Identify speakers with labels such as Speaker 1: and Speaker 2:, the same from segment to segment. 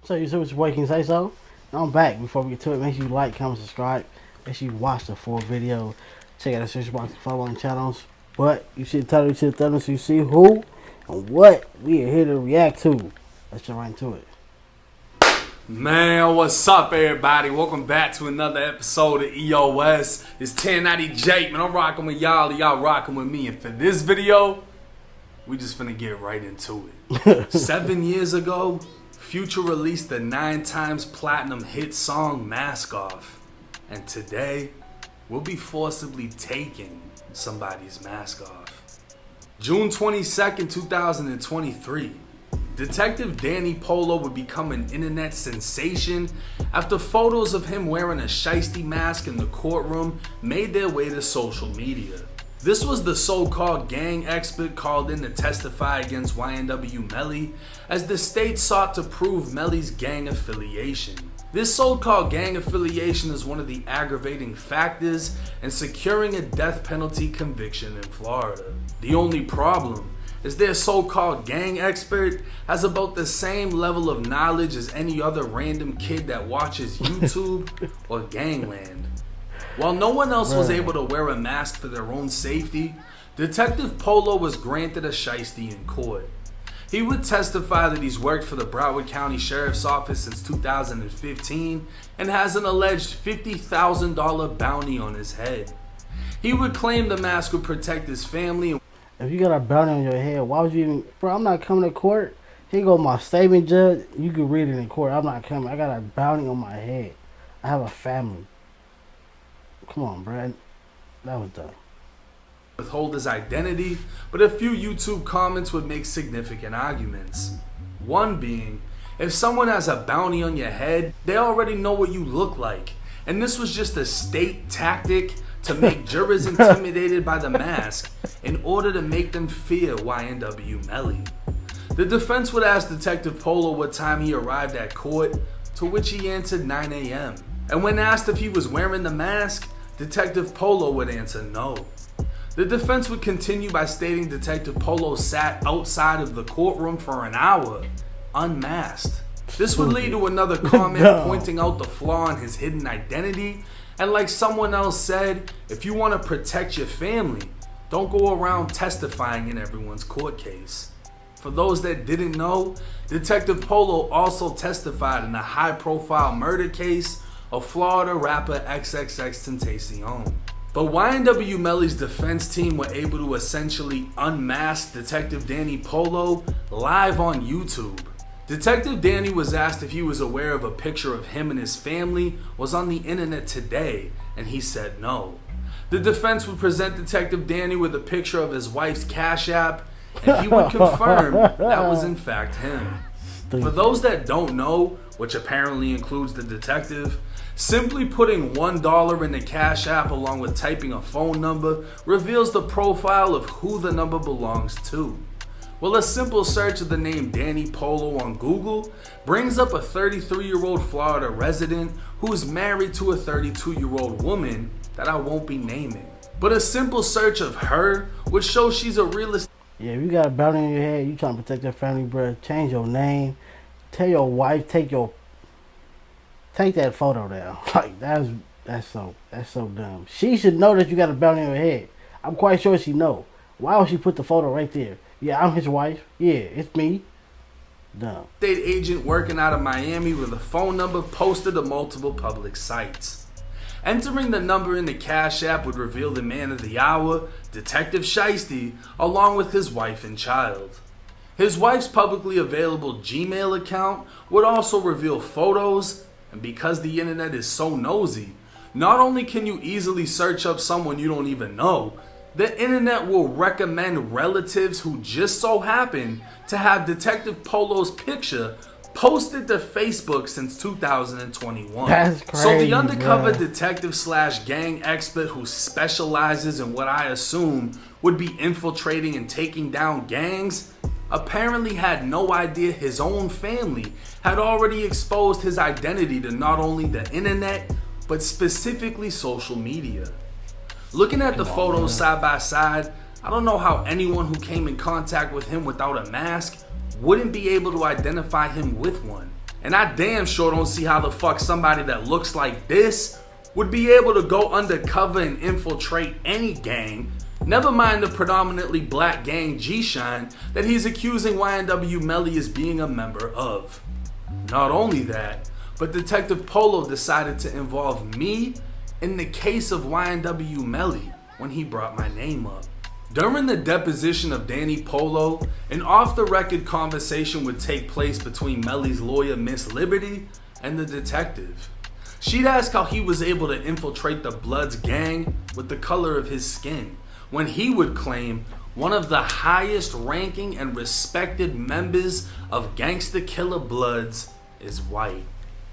Speaker 1: So you see what your boy can say so? I'm back. Before we get to it, make sure you like, comment, subscribe. Make sure you watch the full video. Check out the search box and follow on channels. But you see the title, you see the thumbnail, so you see who and what we are here to react to. Let's jump right into it.
Speaker 2: Man, what's up, everybody? Welcome back to another episode of EOS. It's 1090 Jake, man. I'm rocking with y'all, y'all rocking with me. And for this video, we just finna get right into it. 7 years ago, Future released the 9 times platinum hit song Mask Off. And today, we'll be forcibly taking somebody's mask off. June 22nd, 2023. Detective Danny Polo would become an internet sensation after photos of him wearing a shiesty mask in the courtroom made their way to social media. This was the so-called gang expert called in to testify against YNW Melly as the state sought to prove Melly's gang affiliation. This so-called gang affiliation is one of the aggravating factors in securing a death penalty conviction in Florida. The only problem is their so-called gang expert has about the same level of knowledge as any other random kid that watches YouTube or Gangland. While no one else was able to wear a mask for their own safety, Detective Polo was granted a shiesty in court. He would testify that he's worked for the Broward County Sheriff's Office since 2015 and has an alleged $50,000 bounty on his head. He would claim the mask would protect his family.
Speaker 1: If you got a bounty on your head, why would you even... Bro, I'm not coming to court. Here go my statement, judge. You can read it in court. I'm not coming. I got a bounty on my head. I have a family. Come on, Brad. That was dumb.
Speaker 2: Withhold his identity, but a few YouTube comments would make significant arguments. One being, if someone has a bounty on your head, they already know what you look like. And this was just a state tactic to make jurors intimidated by the mask in order to make them fear YNW Melly. The defense would ask Detective Polo what time he arrived at court, to which he answered 9 a.m. And when asked if he was wearing the mask, Detective Polo would answer no. The defense would continue by stating Detective Polo sat outside of the courtroom for an hour, unmasked. This would lead to another comment pointing out the flaw in his hidden identity, and like someone else said, if you want to protect your family, don't go around testifying in everyone's court case. For those that didn't know, Detective Polo also testified in a high-profile murder case of Florida rapper XXXTentacion. But YNW Melly's defense team were able to essentially unmask Detective Danny Polo live on YouTube. Detective Danny was asked if he was aware of a picture of him and his family was on the internet today, and he said no. The defense would present Detective Danny with a picture of his wife's Cash App, and he would confirm that was in fact him. For those that don't know, which apparently includes the detective, simply putting $1 in the Cash App along with typing a phone number reveals the profile of who the number belongs to. Well, a simple search of the name Danny Polo on Google brings up a 33-year-old Florida resident who's married to a 32-year-old woman that I won't be naming. But a simple search of her would show she's a realist.
Speaker 1: Yeah, if you got a bounty on your head, you trying to protect your family, bro, change your name. Tell your wife, take that photo down. Like, that's so dumb. She should know that you got a bounty on your head. I'm quite sure she know. Why would she put the photo right there? Yeah, I'm his wife. Yeah, it's me. Dumb.
Speaker 2: State agent working out of Miami with a phone number posted to multiple public sites. Entering the number in the Cash App would reveal the man of the hour, Detective Shiesty, along with his wife and child. His wife's publicly available Gmail account would also reveal photos, and because the internet is so nosy, not only can you easily search up someone you don't even know, the internet will recommend relatives who just so happen to have Detective Polo's picture posted to Facebook since 2021.
Speaker 1: That's crazy.
Speaker 2: So the undercover detective slash gang expert who specializes in what I assume would be infiltrating and taking down gangs apparently had no idea his own family had already exposed his identity to not only the internet, but specifically social media. Looking at the photos side by side, I don't know how anyone who came in contact with him without a mask wouldn't be able to identify him with one. And I damn sure don't see how the fuck somebody that looks like this would be able to go undercover and infiltrate any gang, never mind the predominantly black gang G-Shine that he's accusing YNW Melly as being a member of. Not only that, but Detective Polo decided to involve me in the case of YNW Melly when he brought my name up. During the deposition of Danny Polo, an off-the-record conversation would take place between Melly's lawyer, Miss Liberty, and the detective. She'd ask how he was able to infiltrate the Bloods gang with the color of his skin, when he would claim one of the highest ranking and respected members of Gangsta Killer Bloods is white.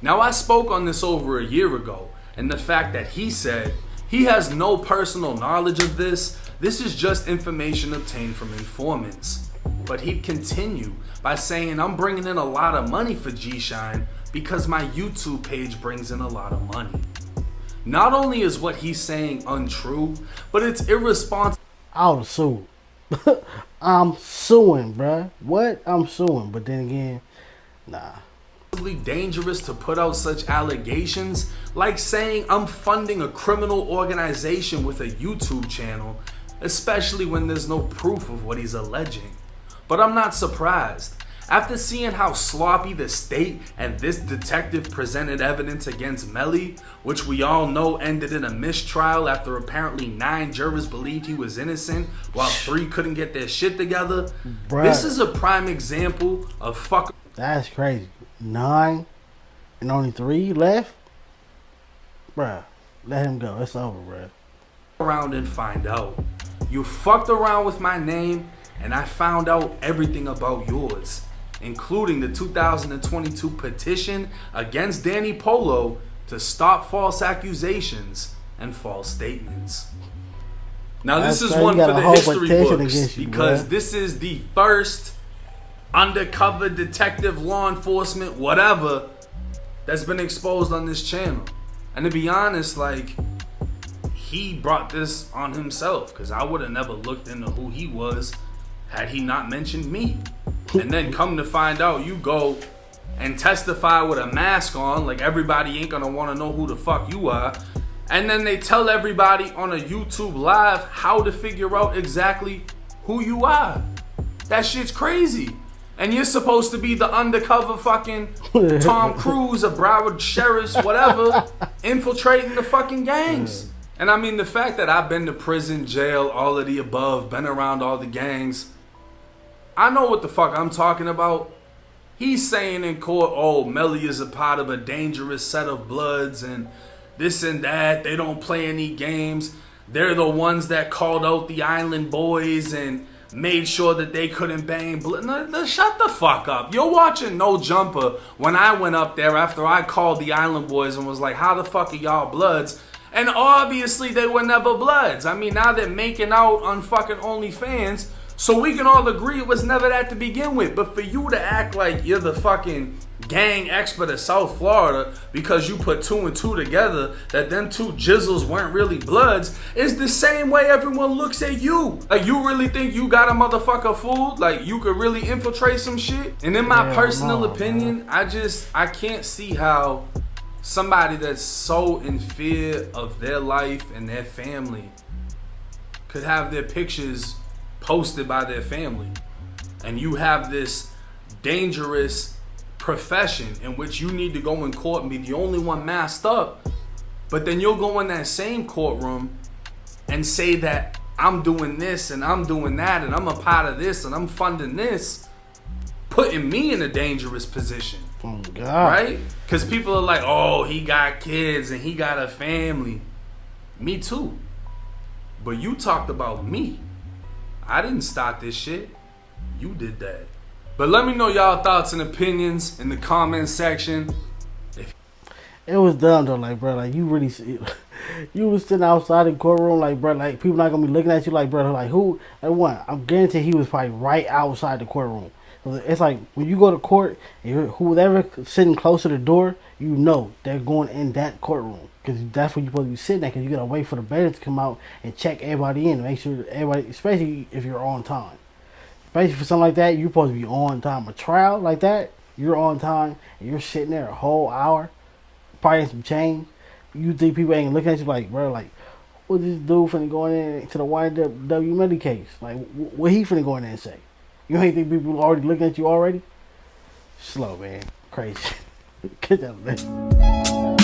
Speaker 2: Now, I spoke on this over a year ago, and the fact that he said he has no personal knowledge of this is just information obtained from informants. But he'd continue by saying, I'm bringing in a lot of money for G-Shine because my YouTube page brings in a lot of money. Not only is what he's saying untrue, but it's irresponsible.
Speaker 1: I would sue. I'm suing, bruh. What? I'm suing. But then again, nah.
Speaker 2: Dangerous to put out such allegations, like saying I'm funding a criminal organization with a YouTube channel, especially when there's no proof of what he's alleging. But I'm not surprised. After seeing how sloppy the state and this detective presented evidence against Melly, which we all know ended in a mistrial after apparently 9 jurors believed he was innocent while 3 couldn't get their shit together,
Speaker 1: Bruh.
Speaker 2: This is a prime example of fuck.
Speaker 1: That's crazy. 9 and only 3 left? Bruh, let him go. It's over, bruh.
Speaker 2: Around and find out. You fucked around with my name and I found out everything about yours, including the 2022 petition against Danny Polo to stop false accusations and false statements. Now this is one for the history books because this is the first undercover detective, law enforcement, whatever, that's been exposed on this channel. And to be honest, like, he brought this on himself, because I would have never looked into who he was had he not mentioned me. And then come to find out, you go and testify with a mask on, like everybody ain't gonna want to know who the fuck you are. And then they tell everybody on a YouTube live how to figure out exactly who you are. That shit's crazy. And you're supposed to be the undercover fucking Tom Cruise or Broward Sheriffs, whatever, infiltrating the fucking gangs. And I mean, the fact that I've been to prison, jail, all of the above, been around all the gangs, I know what the fuck I'm talking about. He's saying in court, oh, Melly is a part of a dangerous set of Bloods and this and that. They don't play any games. They're the ones that called out the Island Boys and made sure that they couldn't bang. No, shut the fuck up. You're watching No Jumper when I went up there after I called the Island Boys and was like, how the fuck are y'all Bloods? And obviously they were never Bloods. I mean, now they're making out on fucking OnlyFans, so we can all agree it was never that to begin with. But for you to act like you're the fucking gang expert of South Florida because you put 2 and 2 together that them 2 jizzles weren't really Bloods is the same way everyone looks at you. Like, you really think you got a motherfucker fooled? Like, you could really infiltrate some shit? And in my personal opinion, I can't see how somebody that's so in fear of their life and their family could have their pictures posted by their family. And you have this dangerous profession in which you need to go in court and be the only one masked up, but then you'll go in that same courtroom and say that I'm doing this and I'm doing that and I'm a part of this and I'm funding this, putting me in a dangerous position.
Speaker 1: Oh, God.
Speaker 2: Right? Because people are like, oh, he got kids and he got a family. Me too. But you talked about me. I didn't start this shit. You did that. But let me know y'all thoughts and opinions in the comment section.
Speaker 1: It was dumb though, like, bro, like, you really, you was sitting outside the courtroom, like, bro, like, people not gonna be looking at you, like, bro, like, who, like, what? I'm guaranteed he was probably right outside the courtroom. It's like, when you go to court, whoever sitting close to the door, you know they're going in that courtroom. Because that's where you're supposed to be sitting at, because you gotta wait for the bailiff to come out and check everybody in, make sure everybody, especially if you're on time. Especially for something like that, you're supposed to be on time. A trial like that, you're on time and you're sitting there a whole hour, probably some change. You think people ain't looking at you like, bro, like, what this dude finna go in there to the YW Melly case? Like, what he finna go in there and say? You ain't think people already looking at you already? Slow, man. Crazy. Get that, man.